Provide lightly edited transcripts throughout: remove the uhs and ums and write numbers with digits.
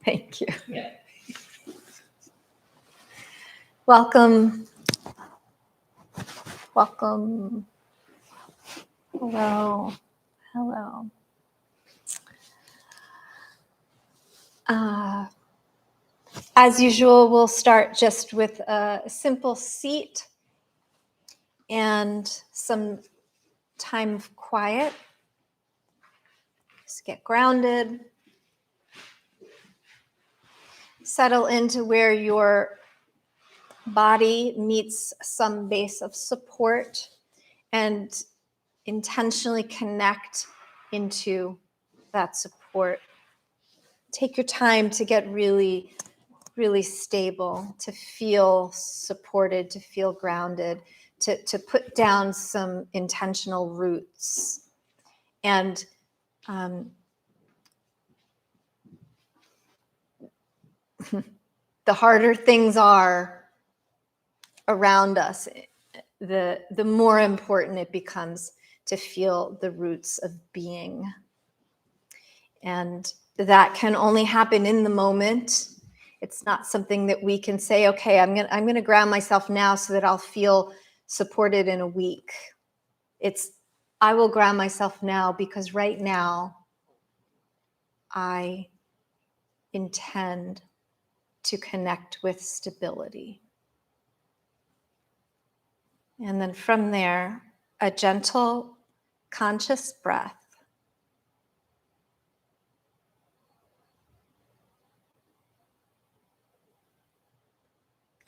Thank you. Yeah. Welcome. Welcome. Hello. Hello. As usual, we'll start just with a simple seat and some time of quiet. Just get grounded. Settle into where your body meets some base of support and intentionally connect into that support. Take your time to get really, really stable, to feel supported, to feel grounded, to put down some intentional roots. And the harder things are around us, the more important it becomes to feel the roots of being. And that can only happen in the moment. It's not something that we can say, okay, I'm gonna ground myself now so that I'll feel supported in a week. It's, I will ground myself now because right now I intend to connect with stability. And then from there, a gentle, conscious breath.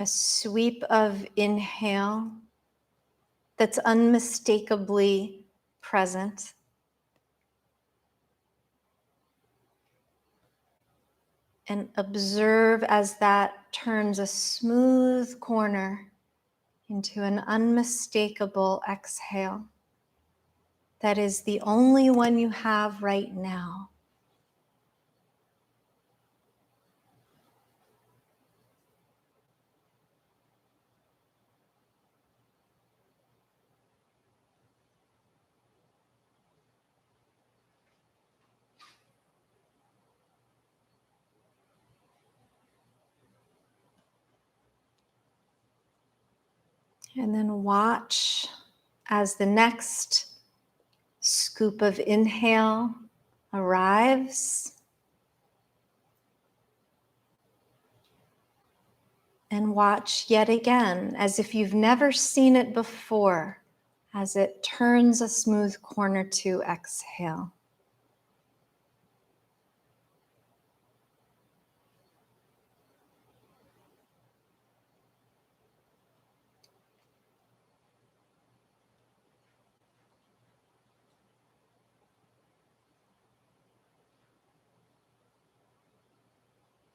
A sweep of inhale that's unmistakably present. And observe as that turns a smooth corner into an unmistakable exhale. That is the only one you have right now. And then watch as the next scoop of inhale arrives. And watch yet again, as if you've never seen it before, as it turns a smooth corner to exhale.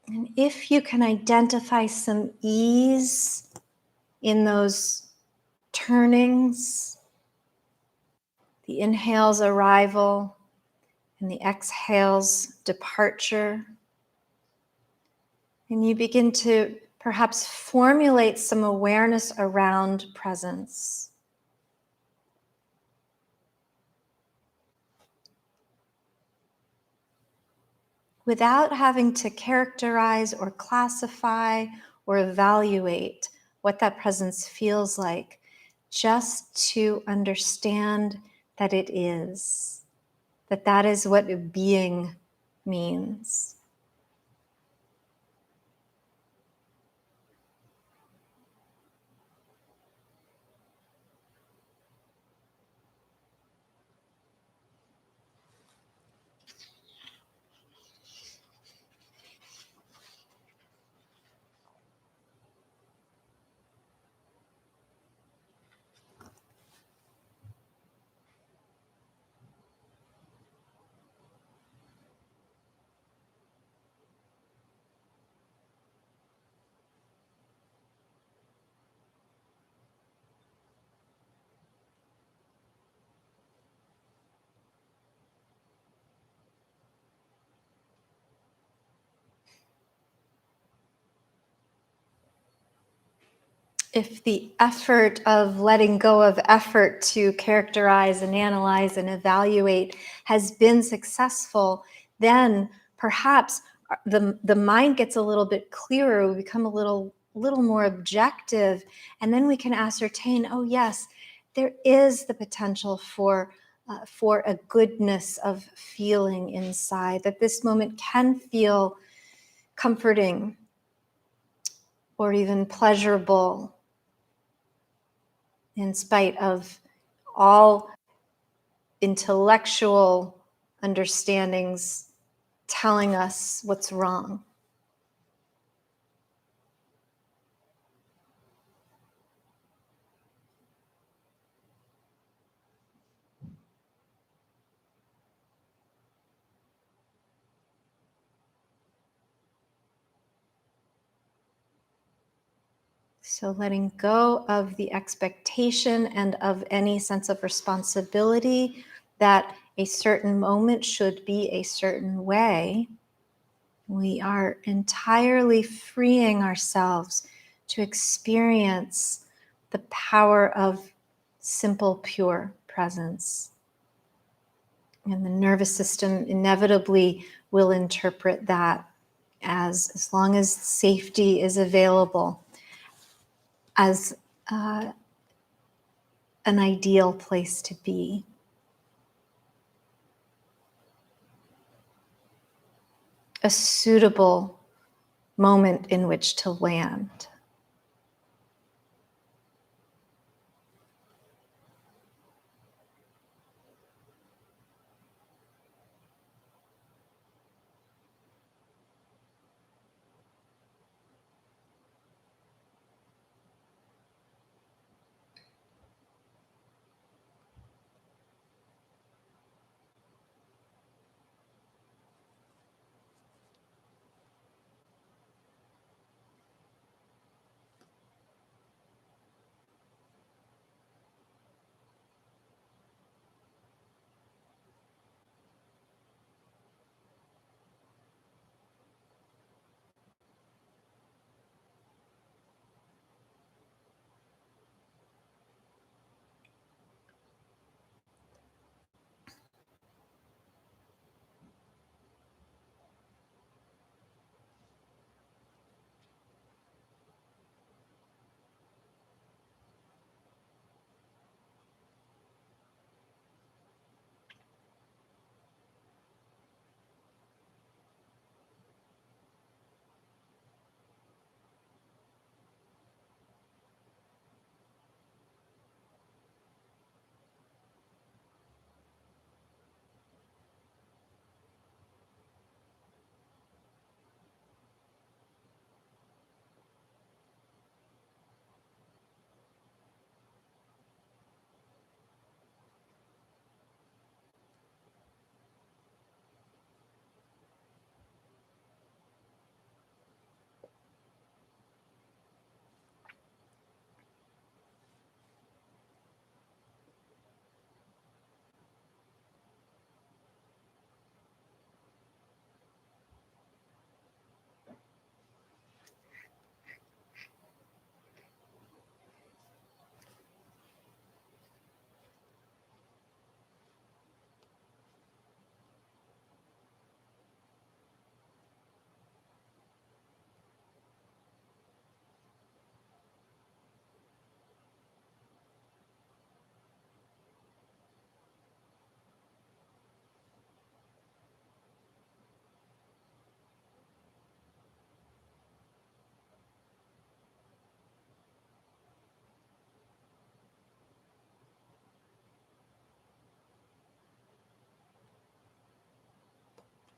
And if you can identify some ease in those turnings, the inhale's arrival and the exhale's departure, and you begin to perhaps formulate some awareness around presence. Without having to characterize or classify or evaluate what that presence feels like, just to understand that it is, that is what being means. If the effort of letting go of effort to characterize and analyze and evaluate has been successful, then perhaps the mind gets a little bit clearer, we become a little more objective, and then we can ascertain, oh yes, there is the potential for a goodness of feeling inside, that this moment can feel comforting or even pleasurable in spite of all intellectual understandings telling us what's wrong. So letting go of the expectation and of any sense of responsibility that a certain moment should be a certain way, we are entirely freeing ourselves to experience the power of simple, pure presence. And the nervous system inevitably will interpret that as long as safety is available, as an ideal place to be. A suitable moment in which to land.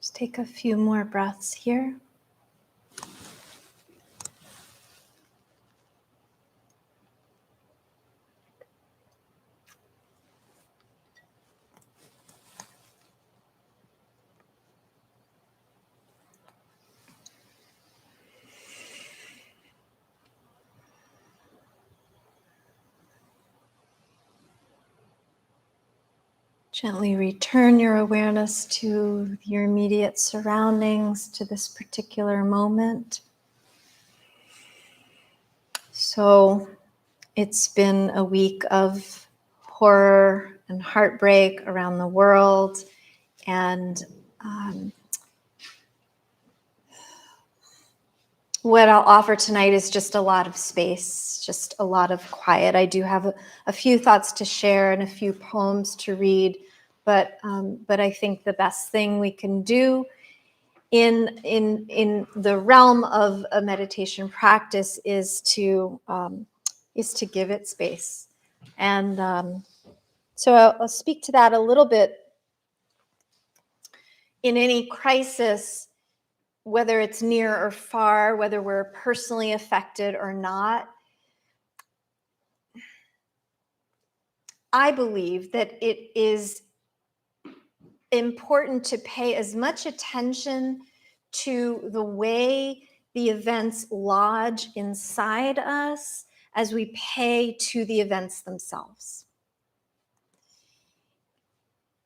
Just take a few more breaths here. Gently return your awareness to your immediate surroundings, to this particular moment. So it's been a week of horror and heartbreak around the world, and what I'll offer tonight is just a lot of space, just a lot of quiet. I do have a few thoughts to share and a few poems to read, but I think the best thing we can do in the realm of a meditation practice is to give it space. And so I'll speak to that a little bit. In any crisis, whether it's near or far, whether we're personally affected or not, I believe that it is important to pay as much attention to the way the events lodge inside us as we pay to the events themselves.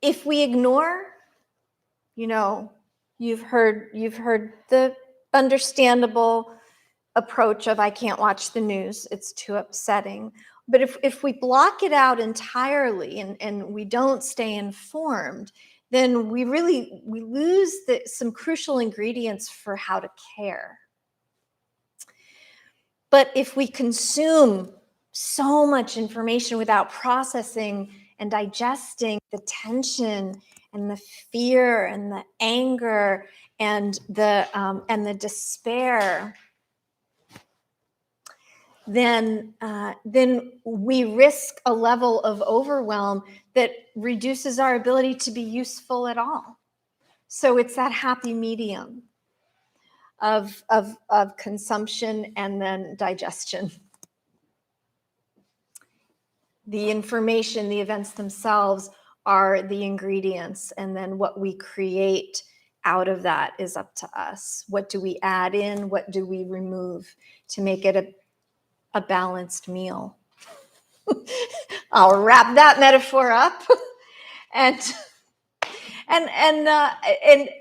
If we ignore, you've heard the understandable approach of I can't watch the news, it's too upsetting. But if we block it out entirely and we don't stay informed, then we lose some crucial ingredients for how to care. But if we consume so much information without processing and digesting the tension and the fear and the anger and the despair, then we risk a level of overwhelm that reduces our ability to be useful at all. So it's that happy medium of consumption and then digestion. The information, the events themselves are the ingredients, and then what we create out of that is up to us. What do we add in? What do we remove to make it a balanced meal? I'll wrap that metaphor up, and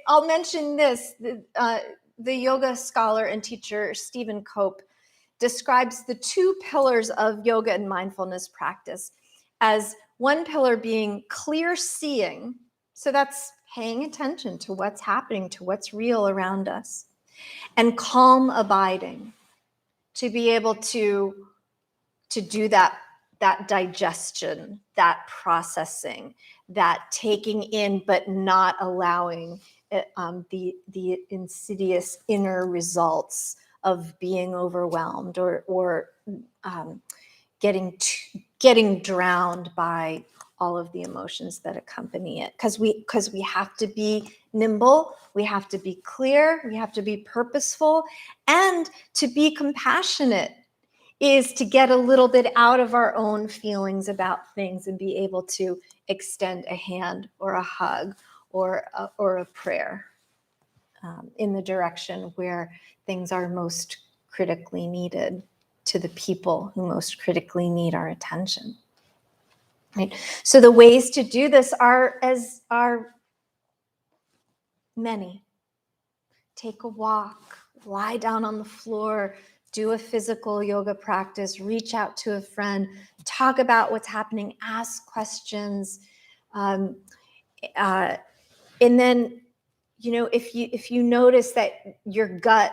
I'll mention this. The yoga scholar and teacher Stephen Cope describes the two pillars of yoga and mindfulness practice as one pillar being clear seeing. So that's paying attention to what's happening, to what's real around us, and calm abiding, to be able to do that digestion, that processing, that taking in but not allowing the insidious inner results of being overwhelmed or getting drowned by all of the emotions that accompany it. Because we have to be nimble, we have to be clear, we have to be purposeful, and to be compassionate is to get a little bit out of our own feelings about things and be able to extend a hand or a hug or a prayer in the direction where things are most critically needed, to the people who most critically need our attention. Right? So the ways to do this are many. Take a walk, lie down on the floor, do a physical yoga practice, reach out to a friend, talk about what's happening, ask questions. And then, if you notice that your gut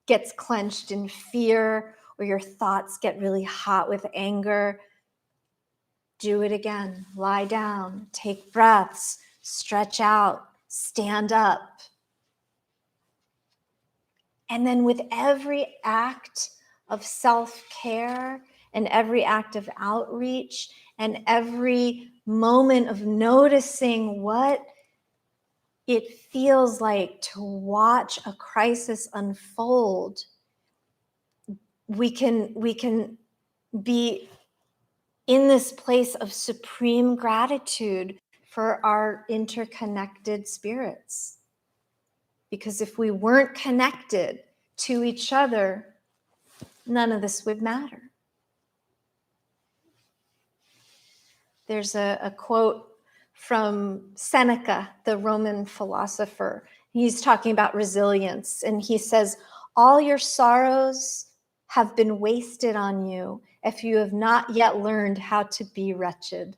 gets clenched in fear or your thoughts get really hot with anger, do it again. Lie down, take breaths, stretch out, stand up. And then with every act of self-care and every act of outreach and every moment of noticing what it feels like to watch a crisis unfold, we can be in this place of supreme gratitude for our interconnected spirits. Because if we weren't connected to each other, none of this would matter. There's a quote from Seneca, the Roman philosopher. He's talking about resilience, and he says, "All your sorrows have been wasted on you if you have not yet learned how to be wretched."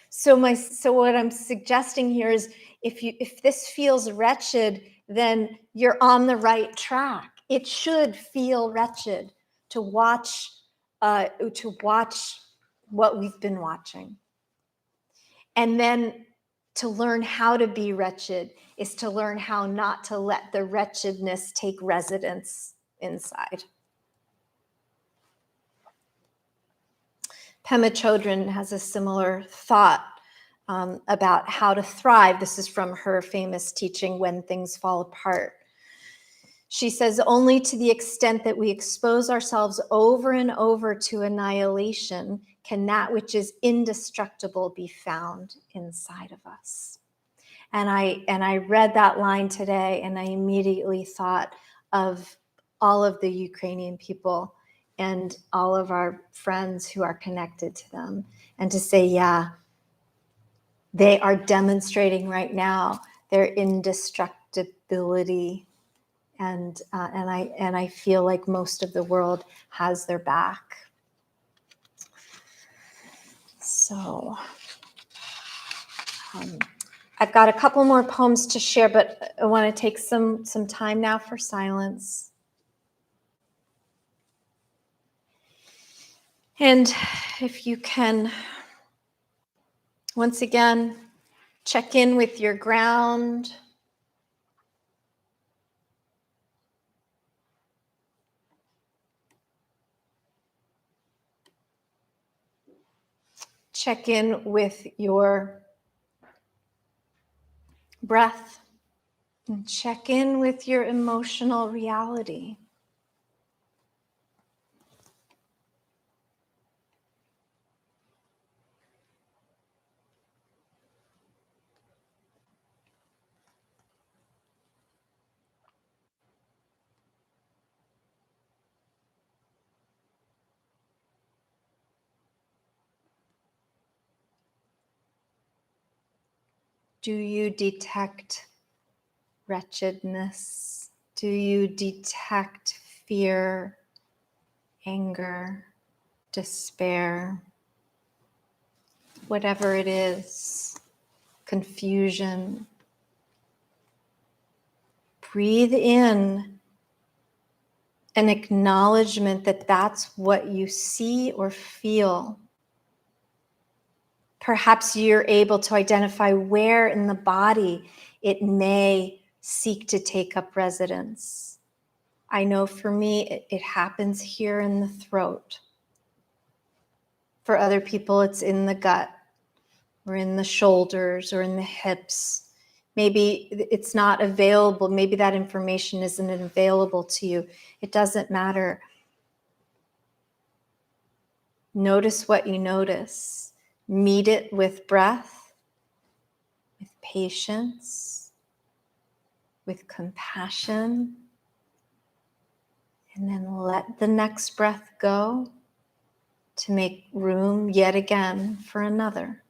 So what I'm suggesting here is, if this feels wretched, then you're on the right track. It should feel wretched to watch what we've been watching. And then to learn how to be wretched is to learn how not to let the wretchedness take residence inside. Pema Chodron has a similar thought about how to thrive. This is from her famous teaching, When Things Fall Apart. She says, only to the extent that we expose ourselves over and over to annihilation can that which is indestructible be found inside of us. And I read that line today, and I immediately thought of all of the Ukrainian people and all of our friends who are connected to them, and to say, yeah, they are demonstrating right now their indestructibility, and I feel like most of the world has their back. So I've got a couple more poems to share, but I want to take some time now for silence. And if you can, once again, check in with your ground. Check in with your breath. And check in with your emotional reality. Do you detect wretchedness? Do you detect fear, anger, despair, whatever it is, confusion? Breathe in an acknowledgement that that's what you see or feel. Perhaps you're able to identify where in the body it may seek to take up residence. I know for me, it happens here in the throat. For other people, it's in the gut, or in the shoulders, or in the hips. Maybe it's not available. Maybe that information isn't available to you. It doesn't matter. Notice what you notice. Meet it with breath, with patience, with compassion, and then let the next breath go to make room yet again for another.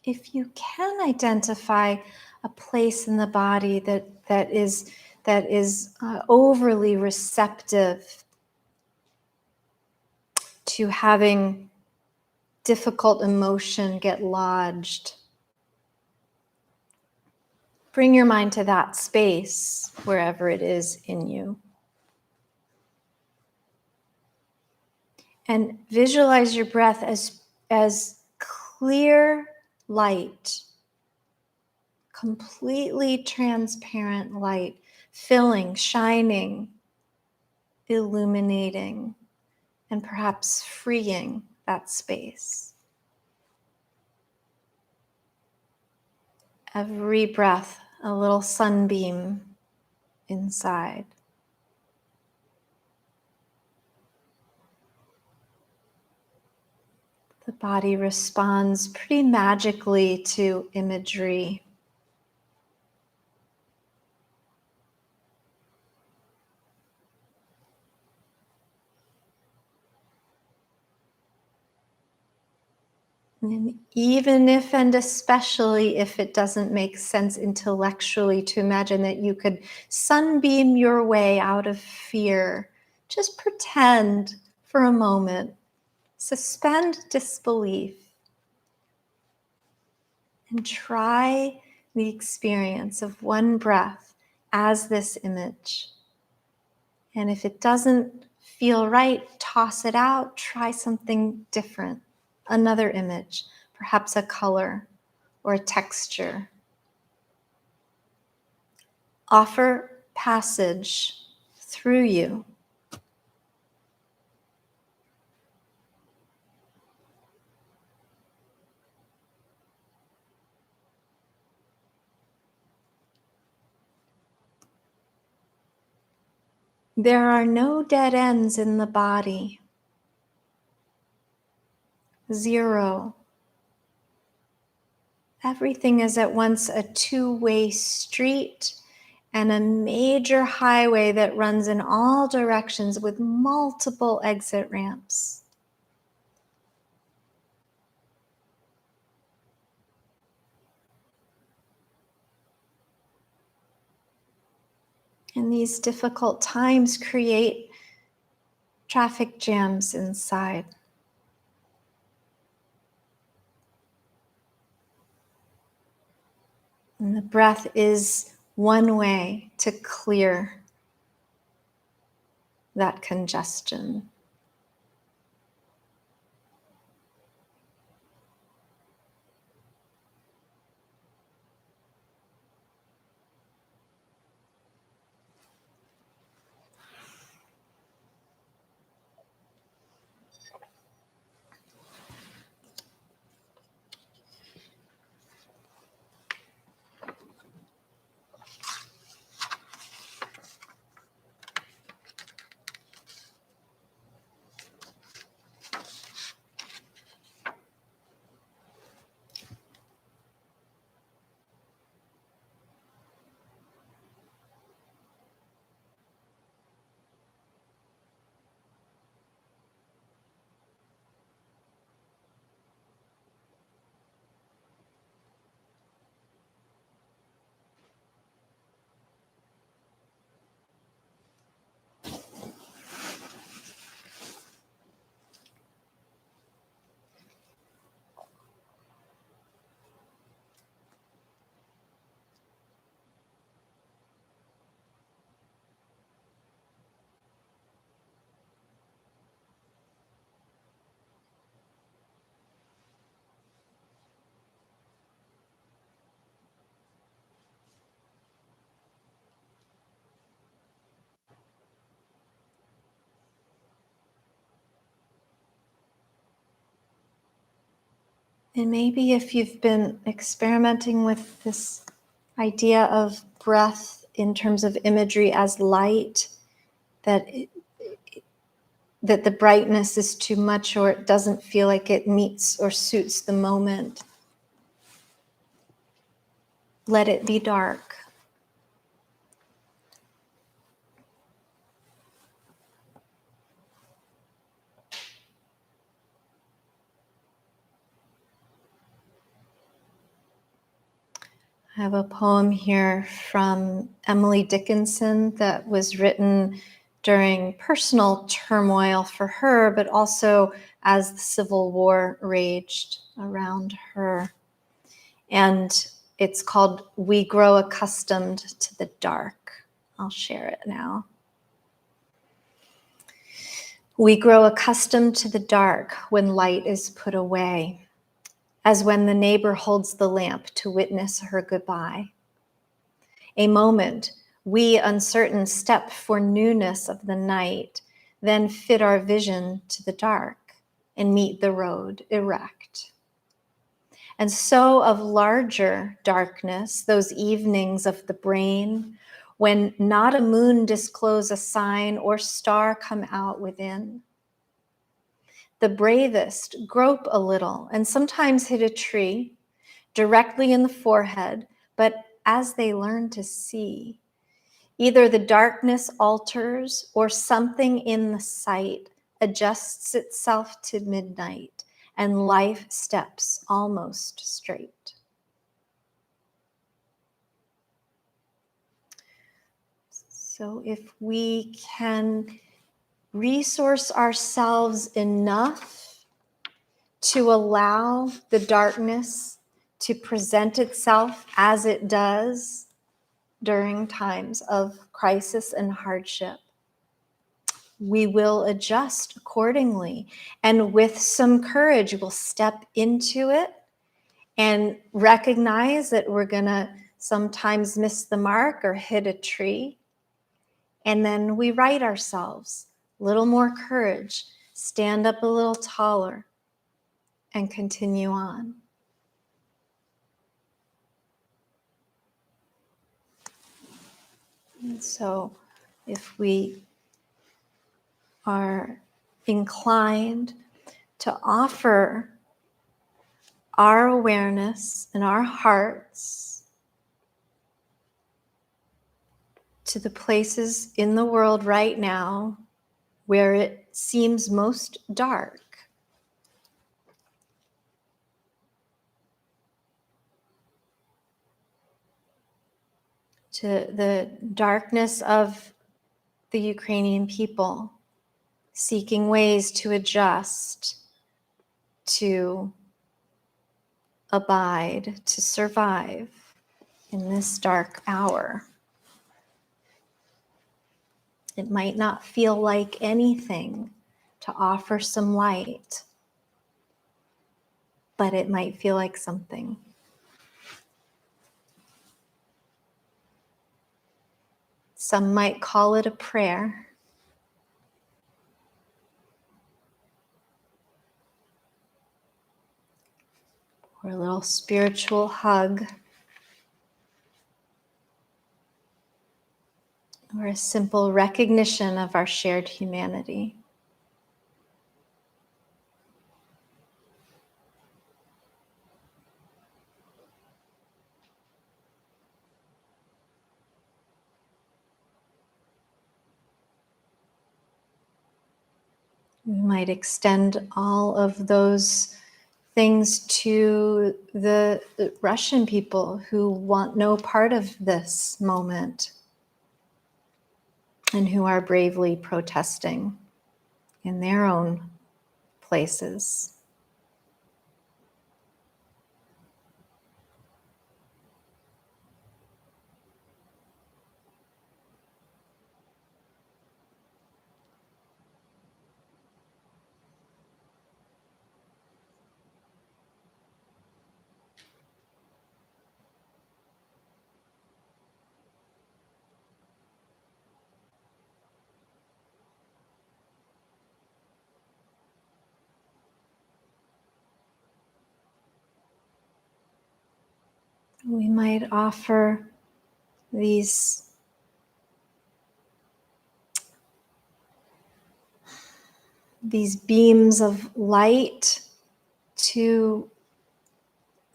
If you can identify a place in the body that is overly receptive to having difficult emotion get lodged, bring your mind to that space wherever it is in you. And visualize your breath as clear light, completely transparent light, filling, shining, illuminating, and perhaps freeing that space. Every breath, a little sunbeam inside. The body responds pretty magically to imagery. And even if and especially if it doesn't make sense intellectually to imagine that you could sunbeam your way out of fear, just pretend for a moment. Suspend disbelief and try the experience of one breath as this image. And if it doesn't feel right, toss it out, try something different. Another image, perhaps a color or a texture. Offer passage through you. There are no dead ends in the body. Zero. Everything is at once a two-way street and a major highway that runs in all directions with multiple exit ramps. And these difficult times create traffic jams inside. And the breath is one way to clear that congestion. And maybe if you've been experimenting with this idea of breath in terms of imagery as light, that the brightness is too much or it doesn't feel like it meets or suits the moment, let it be dark. I have a poem here from Emily Dickinson that was written during personal turmoil for her, but also as the Civil War raged around her. And It's called We Grow Accustomed to the Dark. I'll share it now. We grow accustomed to the dark when light is put away, as when the neighbor holds the lamp to witness her goodbye. A moment, we uncertain step for newness of the night, then fit our vision to the dark and meet the road erect. And so of larger darkness, those evenings of the brain, when not a moon disclose a sign or star come out within. The bravest grope a little and sometimes hit a tree directly in the forehead, but as they learn to see, either the darkness alters or something in the sight adjusts itself to midnight and life steps almost straight. So if we can resource ourselves enough to allow the darkness to present itself as it does during times of crisis and hardship, we will adjust accordingly. And with some courage, we'll step into it and recognize that we're going to sometimes miss the mark or hit a tree. And then we right ourselves, a little more courage, stand up a little taller, and continue on. And so if we are inclined to offer our awareness and our hearts to the places in the world right now where it seems most dark, to the darkness of the Ukrainian people, seeking ways to adjust, to abide, to survive in this dark hour. It might not feel like anything to offer some light, but it might feel like something. Some might call it a prayer. Or a little spiritual hug. Or a simple recognition of our shared humanity. We might extend all of those things to the Russian people who want no part of this moment and who are bravely protesting in their own places. We might offer these beams of light to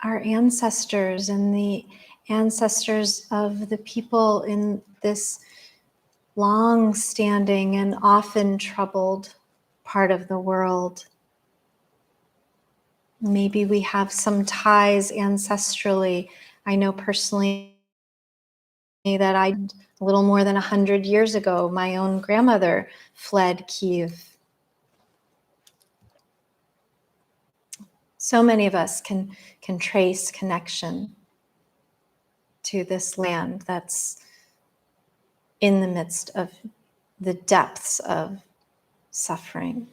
our ancestors and the ancestors of the people in this long-standing and often troubled part of the world. Maybe we have some ties ancestrally. I know personally that a little more than 100 years ago, my own grandmother fled Kyiv. So many of us can trace connection. to this land that's in the midst of the depths of suffering.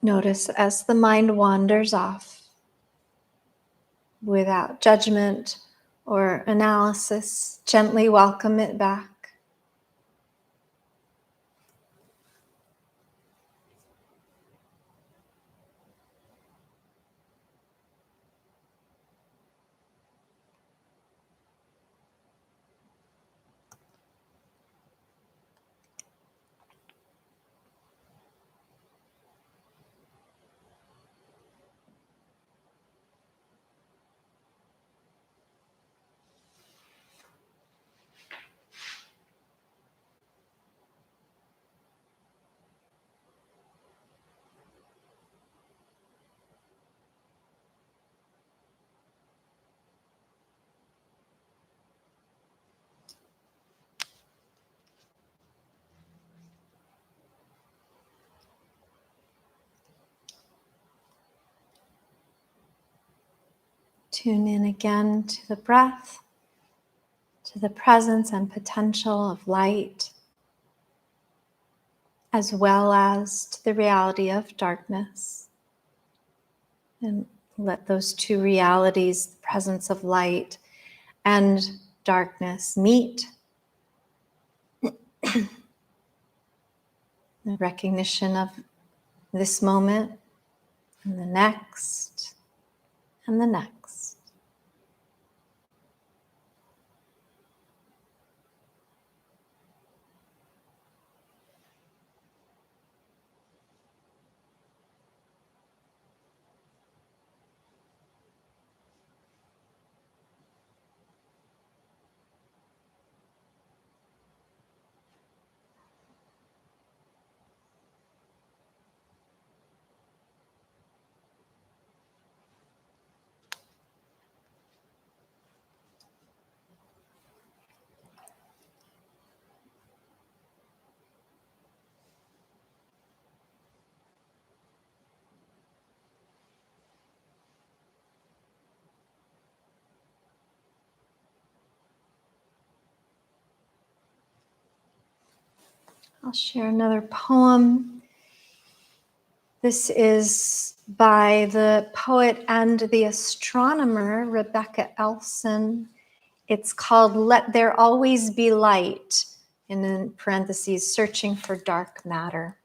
Notice as the mind wanders off without judgment or analysis, gently welcome it back. Tune in again to the breath, to the presence and potential of light, as well as to the reality of darkness. And let those two realities, the presence of light and darkness, meet. The recognition of this moment and the next and the next. I'll share another poem. This is by the poet and the astronomer, Rebecca Elson. It's called Let There Always Be Light, and in parentheses, searching for dark matter.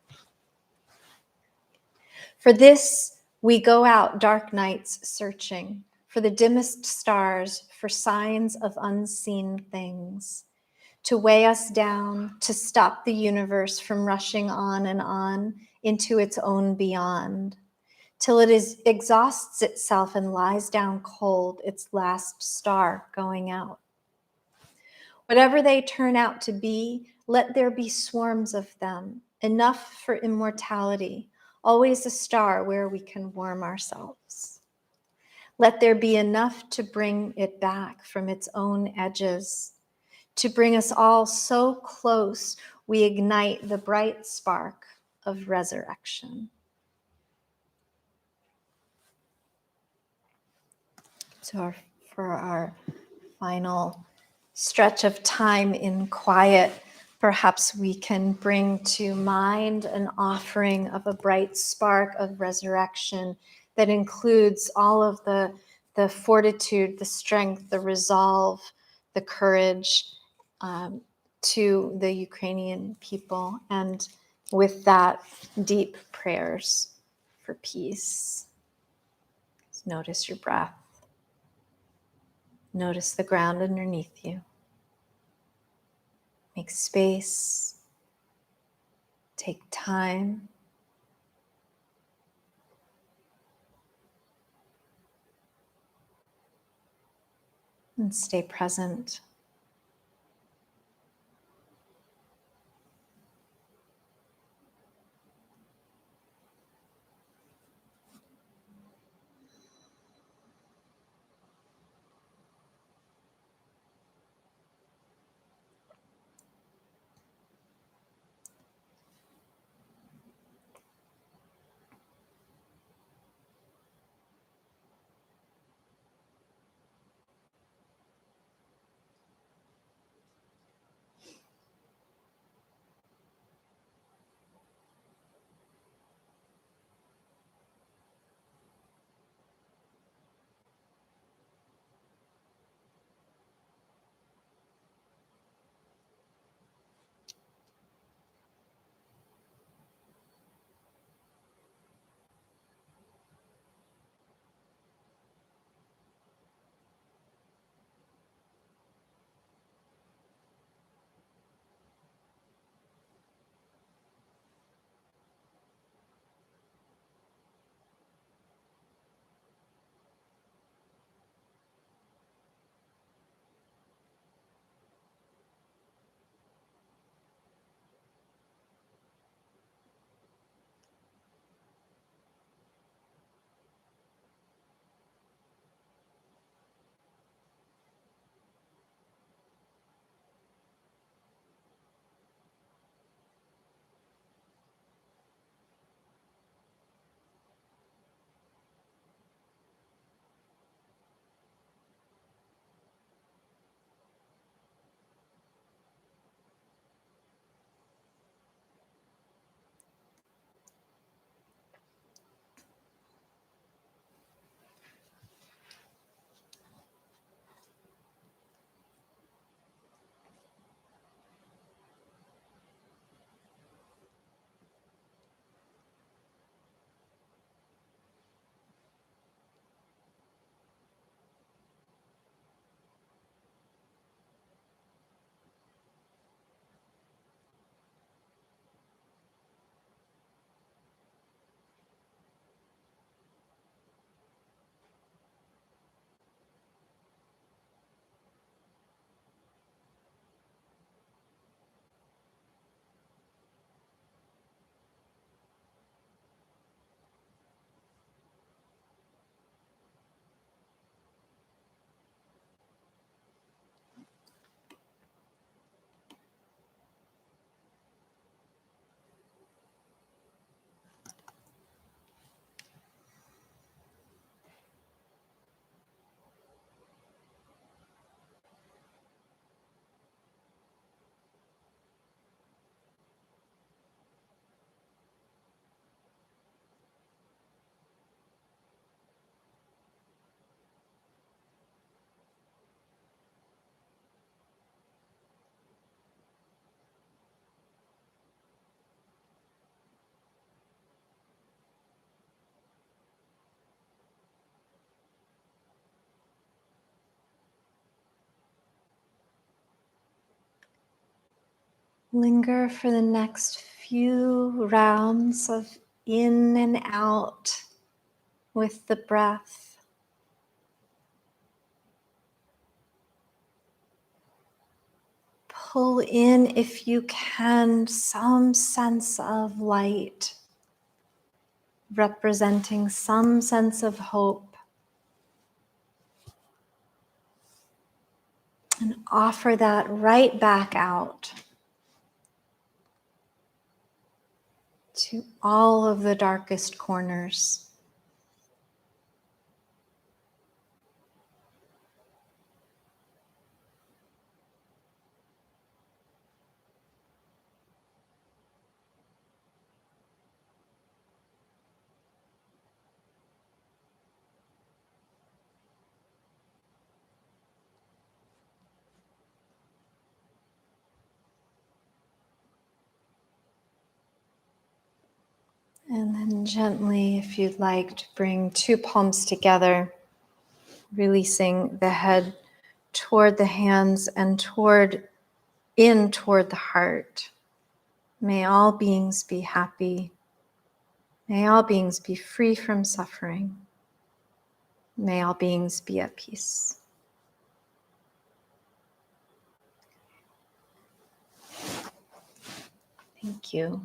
For this, we go out dark nights searching for the dimmest stars, for signs of unseen things, to weigh us down, to stop the universe from rushing on and on into its own beyond, till it exhausts itself and lies down cold, its last star going out. Whatever they turn out to be, let there be swarms of them, enough for immortality, always a star where we can warm ourselves. Let there be enough to bring it back from its own edges, to bring us all so close we ignite the bright spark of resurrection. So for our final stretch of time in quiet, perhaps we can bring to mind an offering of a bright spark of resurrection that includes all of the fortitude, the strength, the resolve, the courage to the Ukrainian people. And with that, deep prayers for peace. Just notice your breath. Notice the ground underneath you. Make space. Take time. And stay present. Linger for the next few rounds of in and out with the breath. pull in, if you can, some sense of light, representing some sense of hope. And offer that right back out to all of the darkest corners. And then gently, if you'd like, to bring two palms together, releasing the head toward the hands and toward the heart. May all beings be happy. May all beings be free from suffering. May all beings be at peace. Thank you.